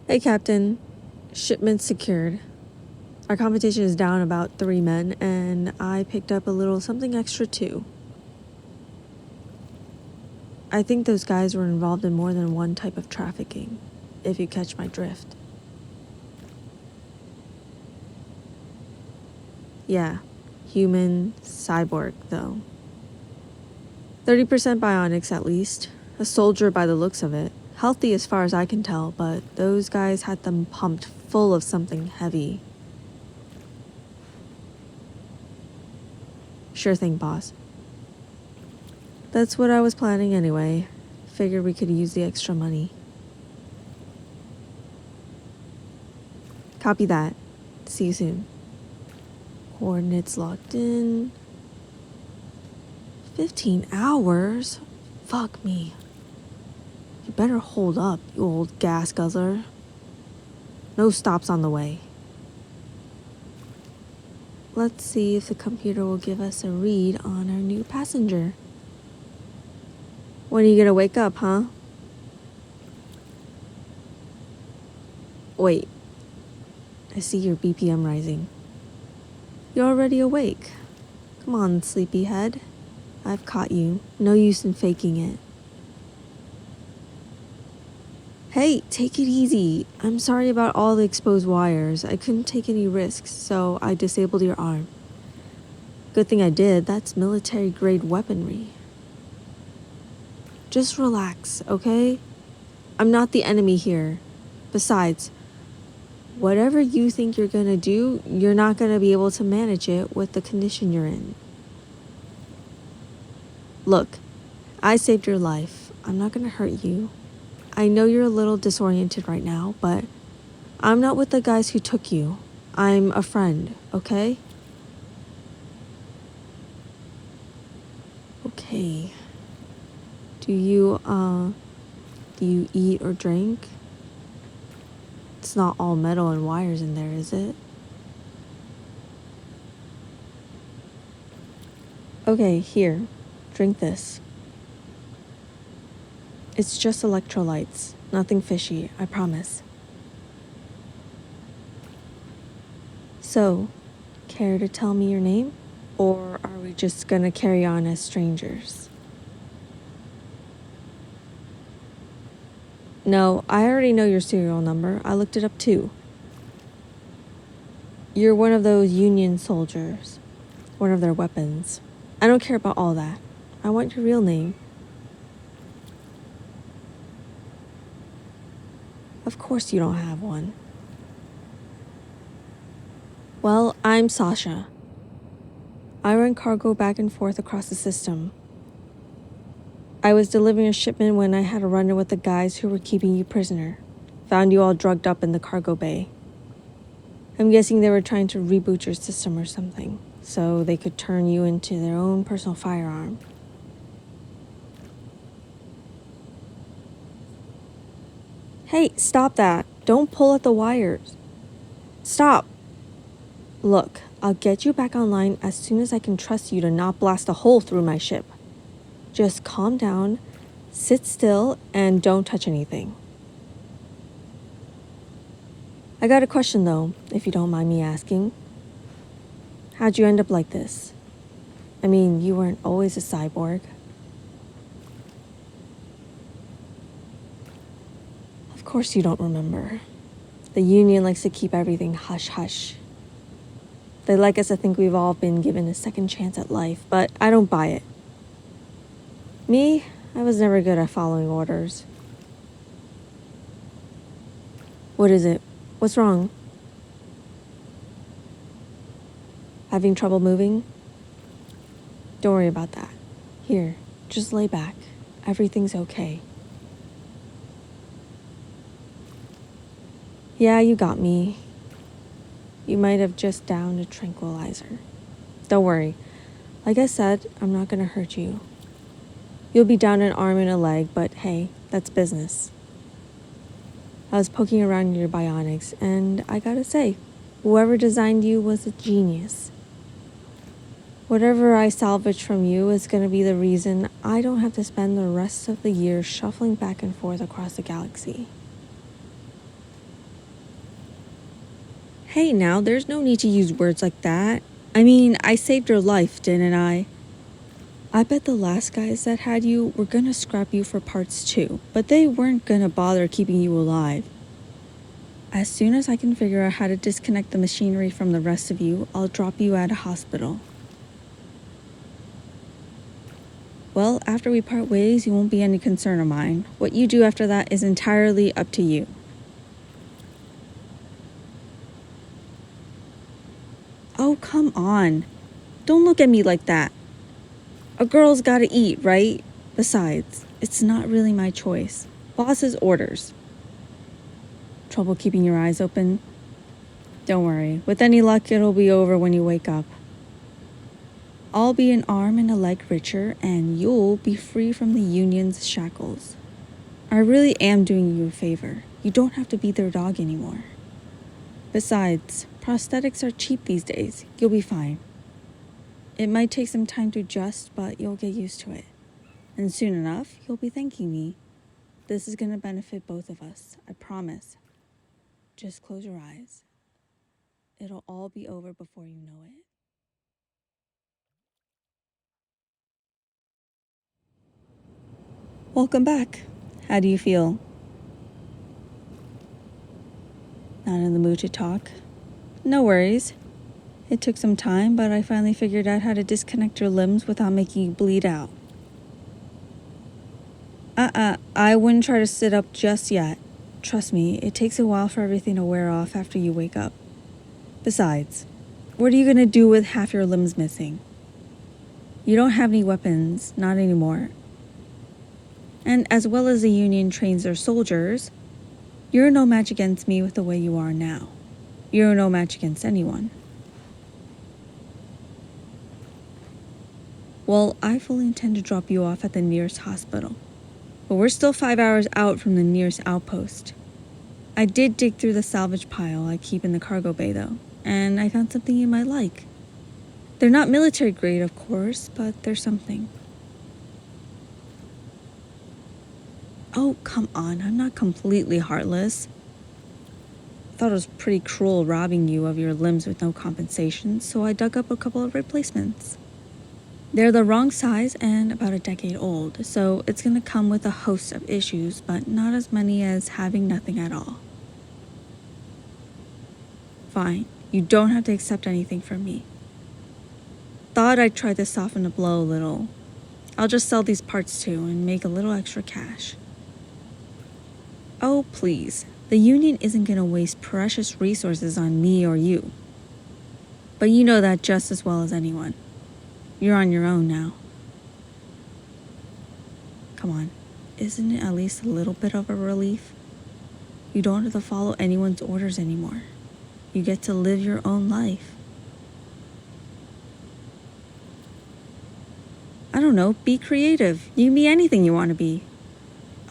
Hey, Captain. Shipment secured. Our competition is down about 3 men, and I picked up a little something extra too. I think those guys were involved in more than one type of trafficking, if you catch my drift. Yeah, human, cyborg, though. 30% bionics at least. A soldier by the looks of it. Healthy as far as I can tell, but those guys had them pumped full of something heavy. Sure thing, boss. That's what I was planning anyway. Figured we could use the extra money. Copy that. See you soon. Coordinates locked in. 15 hours? Fuck me. You better hold up, you old gas guzzler. No stops on the way. Let's see if the computer will give us a read on our new passenger. When are you gonna wake up, huh? Wait. I see your BPM rising. You're already awake. Come on, sleepyhead. I've caught you. No use in faking it. Hey, take it easy. I'm sorry about all the exposed wires. I couldn't take any risks, so I disabled your arm. Good thing I did. That's military-grade weaponry. Just relax, okay? I'm not the enemy here. Besides, whatever you think you're gonna do, you're not gonna be able to manage it with the condition you're in. Look, I saved your life. I'm not gonna hurt you. I know you're a little disoriented right now, but I'm not with the guys who took you. I'm a friend, okay? Okay. Do you eat or drink? It's not all metal and wires in there, is it? Okay, here. Drink this. It's just electrolytes. Nothing fishy, I promise. So, care to tell me your name? Or are we just gonna carry on as strangers? No, I already know your serial number. I looked it up too. You're one of those Union soldiers. One of their weapons. I don't care about all that. I want your real name. Of course you don't have one. Well, I'm Sasha. I run cargo back and forth across the system. I was delivering a shipment when I had a run-in with the guys who were keeping you prisoner. Found you all drugged up in the cargo bay. I'm guessing they were trying to reboot your system or something, so they could turn you into their own personal firearm. Hey, stop that. Don't pull at the wires. Stop. Look, I'll get you back online as soon as I can trust you to not blast a hole through my ship. Just calm down, sit still, and don't touch anything. I got a question though, if you don't mind me asking. How'd you end up like this? I mean, you weren't always a cyborg. Of course you don't remember. The Union likes to keep everything hush-hush. They like us to think we've all been given a second chance at life, but I don't buy it. Me, I was never good at following orders. What is it? What's wrong? Having trouble moving? Don't worry about that. Here, just lay back. Everything's okay. Yeah, you got me. You might have just downed a tranquilizer. Don't worry. Like I said, I'm not gonna hurt you. You'll be down an arm and a leg, but hey, that's business. I was poking around in your bionics, and I gotta say, whoever designed you was a genius. Whatever I salvage from you is gonna be the reason I don't have to spend the rest of the year shuffling back and forth across the galaxy. Hey, now, there's no need to use words like that. I mean, I saved your life, didn't I? I bet the last guys that had you were gonna scrap you for parts too, but they weren't gonna bother keeping you alive. As soon as I can figure out how to disconnect the machinery from the rest of you, I'll drop you at a hospital. Well, after we part ways, you won't be any concern of mine. What you do after that is entirely up to you. Oh, come on. Don't look at me like that. A girl's gotta eat, right? Besides, it's not really my choice. Boss's orders. Trouble keeping your eyes open? Don't worry. With any luck, it'll be over when you wake up. I'll be an arm and a leg richer, and you'll be free from the union's shackles. I really am doing you a favor. You don't have to be their dog anymore. Besides, prosthetics are cheap these days. You'll be fine. It might take some time to adjust, but you'll get used to it. And soon enough, you'll be thanking me. This is gonna benefit both of us, I promise. Just close your eyes. It'll all be over before you know it. Welcome back. How do you feel? Not in the mood to talk? No worries. It took some time, but I finally figured out how to disconnect your limbs without making you bleed out. I wouldn't try to sit up just yet. Trust me, it takes a while for everything to wear off after you wake up. Besides, what are you gonna do with half your limbs missing? You don't have any weapons, not anymore. And as well as the Union trains their soldiers, you're no match against me with the way you are now. You're no match against anyone. Well, I fully intend to drop you off at the nearest hospital. But we're still 5 hours out from the nearest outpost. I did dig through the salvage pile I keep in the cargo bay though, and I found something you might like. They're not military grade, of course, but they're something. Oh, come on, I'm not completely heartless. I thought it was pretty cruel robbing you of your limbs with no compensation, so I dug up a couple of replacements. They're the wrong size and about a decade old, so it's gonna come with a host of issues, but not as many as having nothing at all. Fine, you don't have to accept anything from me. Thought I'd try to soften the blow a little. I'll just sell these parts too and make a little extra cash. Oh, please. The Union isn't gonna waste precious resources on me or you. But you know that just as well as anyone. You're on your own now. Come on, isn't it at least a little bit of a relief? You don't have to follow anyone's orders anymore. You get to live your own life. I don't know, be creative. You can be anything you want to be.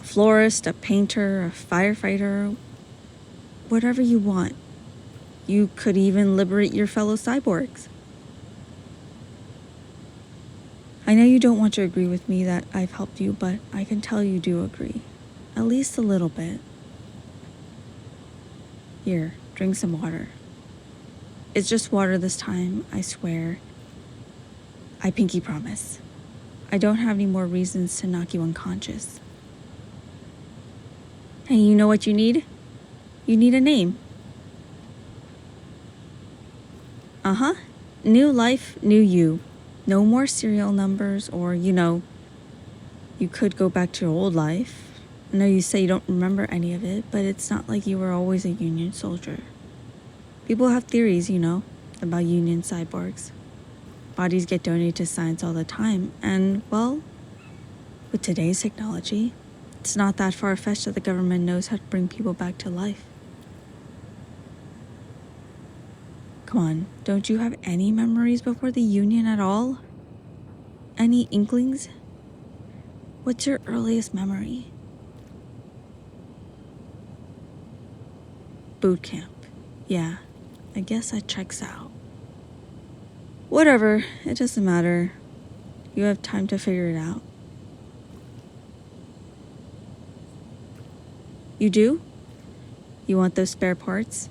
A florist, a painter, a firefighter, whatever you want. You could even liberate your fellow cyborgs. I know you don't want to agree with me that I've helped you, but I can tell you do agree. At least a little bit. Here, drink some water. It's just water this time, I swear. I pinky promise. I don't have any more reasons to knock you unconscious. Hey, you know what you need? You need a name. Uh-huh. New life, new you. No more serial numbers or, you could go back to your old life. I know you say you don't remember any of it, but it's not like you were always a Union soldier. People have theories, about Union cyborgs. Bodies get donated to science all the time, and, well, with today's technology, it's not that far-fetched that the government knows how to bring people back to life. Come on, don't you have any memories before the Union at all? Any inklings? What's your earliest memory? Boot camp. Yeah, I guess that checks out. Whatever, it doesn't matter. You have time to figure it out. You do? You want those spare parts?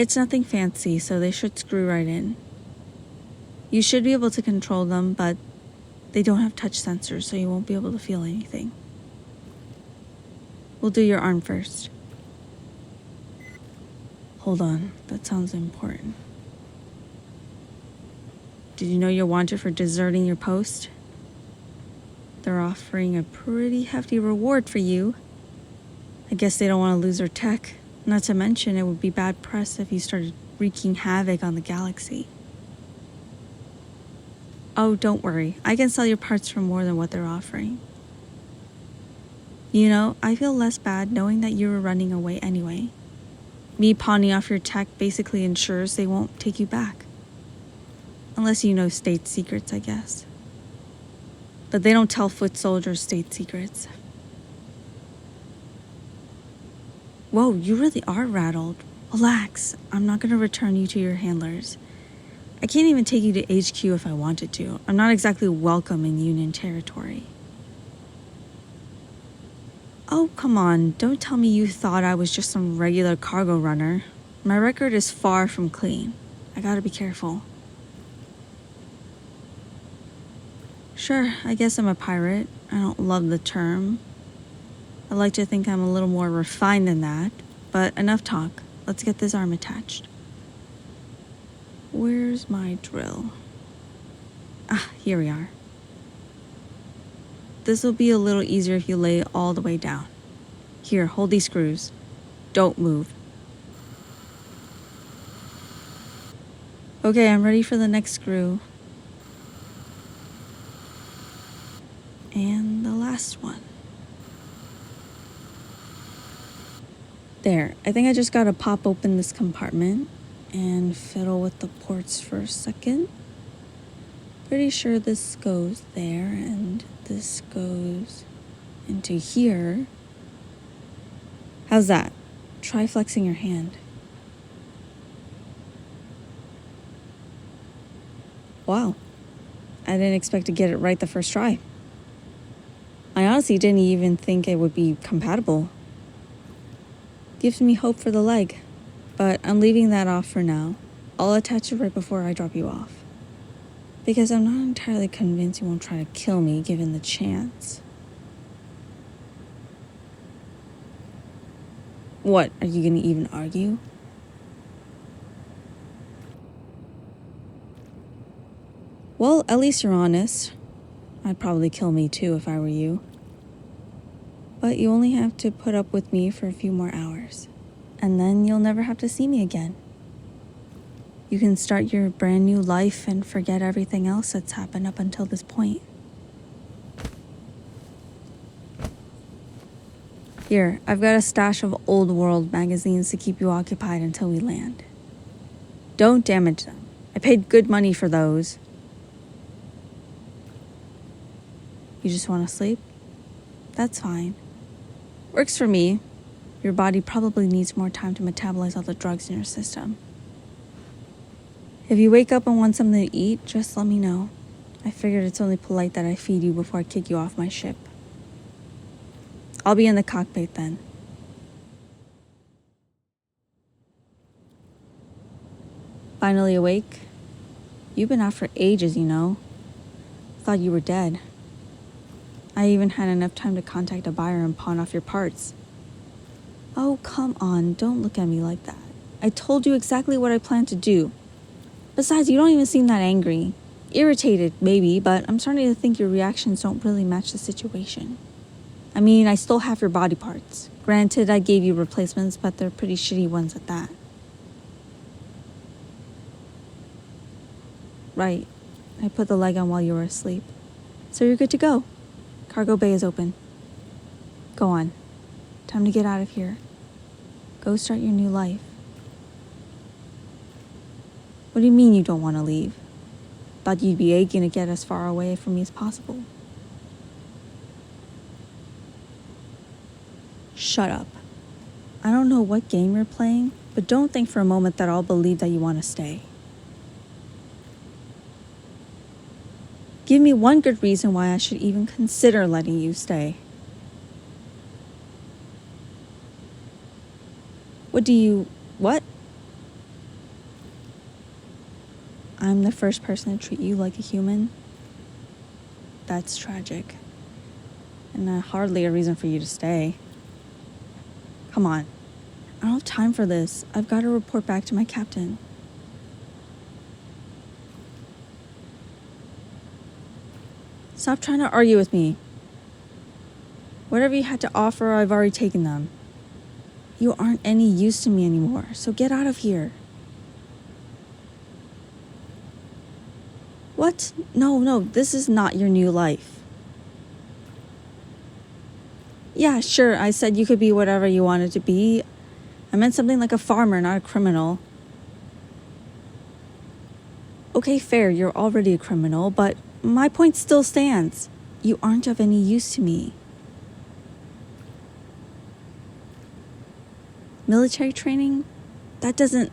It's nothing fancy, so they should screw right in. You should be able to control them, but they don't have touch sensors, so you won't be able to feel anything. We'll do your arm first. Hold on, that sounds important. Did you know you're wanted for deserting your post? They're offering a pretty hefty reward for you. I guess they don't want to lose their tech. Not to mention, it would be bad press if you started wreaking havoc on the galaxy. Oh, don't worry. I can sell your parts for more than what they're offering. You know, I feel less bad knowing that you were running away anyway. Me pawning off your tech basically ensures they won't take you back. Unless you know state secrets, I guess. But they don't tell foot soldiers state secrets. Whoa, you really are rattled. Relax, I'm not going to return you to your handlers. I can't even take you to HQ if I wanted to. I'm not exactly welcome in Union territory. Oh, come on, don't tell me you thought I was just some regular cargo runner. My record is far from clean. I gotta be careful. Sure, I guess I'm a pirate. I don't love the term. I like to think I'm a little more refined than that, but enough talk. Let's get this arm attached. Where's my drill? Ah, here we are. This will be a little easier if you lay it all the way down. Here, hold these screws. Don't move. Okay, I'm ready for the next screw. And the last one. There, I think I just gotta pop open this compartment and fiddle with the ports for a second. Pretty sure this goes there and this goes into here. How's that? Try flexing your hand. Wow, I didn't expect to get it right the first try. I honestly didn't even think it would be compatible. Gives me hope for the leg, but I'm leaving that off for now. I'll attach it right before I drop you off. Because I'm not entirely convinced you won't try to kill me given the chance. What, are you gonna even argue? Well, at least you're honest. I'd probably kill me too if I were you. But you only have to put up with me for a few more hours. And then you'll never have to see me again. You can start your brand new life and forget everything else that's happened up until this point. Here, I've got a stash of old world magazines to keep you occupied until we land. Don't damage them. I paid good money for those. You just want to sleep? That's fine. Works for me. Your body probably needs more time to metabolize all the drugs in your system. If you wake up and want something to eat, just let me know. I figured it's only polite that I feed you before I kick you off my ship. I'll be in the cockpit then. Finally awake? You've been out for ages, you know. Thought you were dead. I even had enough time to contact a buyer and pawn off your parts. Oh, come on, don't look at me like that. I told you exactly what I planned to do. Besides, you don't even seem that angry. Irritated, maybe, but I'm starting to think your reactions don't really match the situation. I mean, I still have your body parts. Granted, I gave you replacements, but they're pretty shitty ones at that. Right. I put the leg on while you were asleep. So you're good to go. Cargo bay is open. Go on. Time to get out of here. Go start your new life. What do you mean you don't want to leave? Thought you'd be aching to get as far away from me as possible. Shut up. I don't know what game you're playing, but don't think for a moment that I'll believe that you want to stay. Give me one good reason why I should even consider letting you stay. What? I'm the first person to treat you like a human. That's tragic. And hardly a reason for you to stay. Come on. I don't have time for this. I've got to report back to my captain. Stop trying to argue with me. Whatever you had to offer, I've already taken them. You aren't any use to me anymore, so get out of here. What? No, this is not your new life. Yeah, sure, I said you could be whatever you wanted to be. I meant something like a farmer, not a criminal. Okay, fair, you're already a criminal, but my point still stands. You aren't of any use to me. Military training? That doesn't...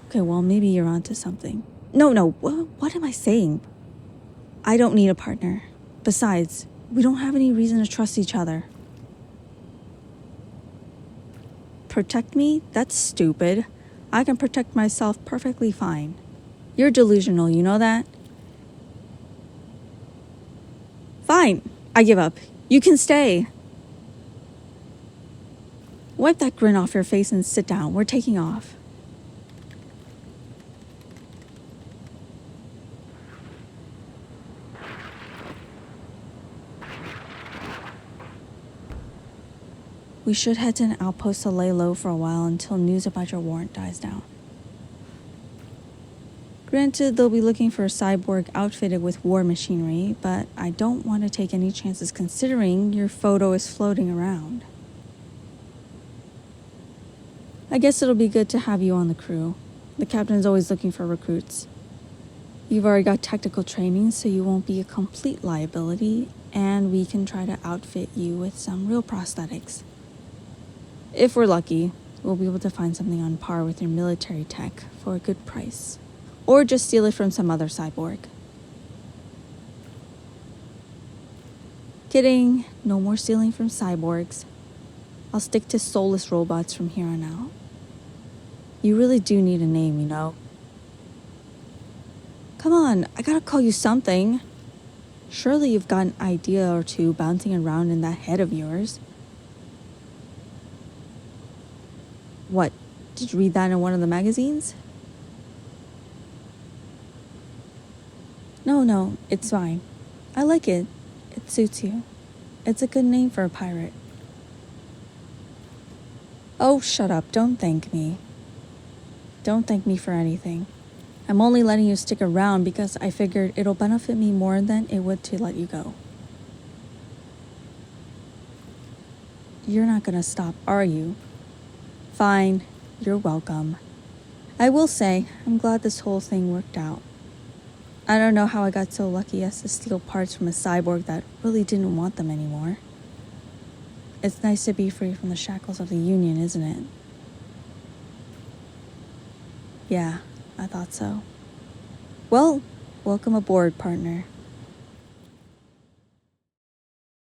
Okay, well, maybe you're onto something. No, what am I saying? I don't need a partner. Besides, we don't have any reason to trust each other. Protect me? That's stupid. I can protect myself perfectly fine. You're delusional, you know that? Fine, I give up. You can stay. Wipe that grin off your face and sit down. We're taking off. We should head to an outpost to lay low for a while until news about your warrant dies down. Granted, they'll be looking for a cyborg outfitted with war machinery, but I don't want to take any chances considering your photo is floating around. I guess it'll be good to have you on the crew. The captain's always looking for recruits. You've already got technical training, so you won't be a complete liability, and we can try to outfit you with some real prosthetics. If we're lucky, we'll be able to find something on par with your military tech for a good price. Or just steal it from some other cyborg. Kidding, no more stealing from cyborgs. I'll stick to soulless robots from here on out. You really do need a name, you know. Come on, I gotta call you something. Surely you've got an idea or two bouncing around in that head of yours. What, did you read that in one of the magazines? No, it's fine. I like it. It suits you. It's a good name for a pirate. Oh, shut up. Don't thank me. Don't thank me for anything. I'm only letting you stick around because I figured it'll benefit me more than it would to let you go. You're not gonna stop, are you? Fine. You're welcome. I will say, I'm glad this whole thing worked out. I don't know how I got so lucky as to steal parts from a cyborg that really didn't want them anymore. It's nice to be free from the shackles of the Union, isn't it? Yeah, I thought so. Well, welcome aboard, partner.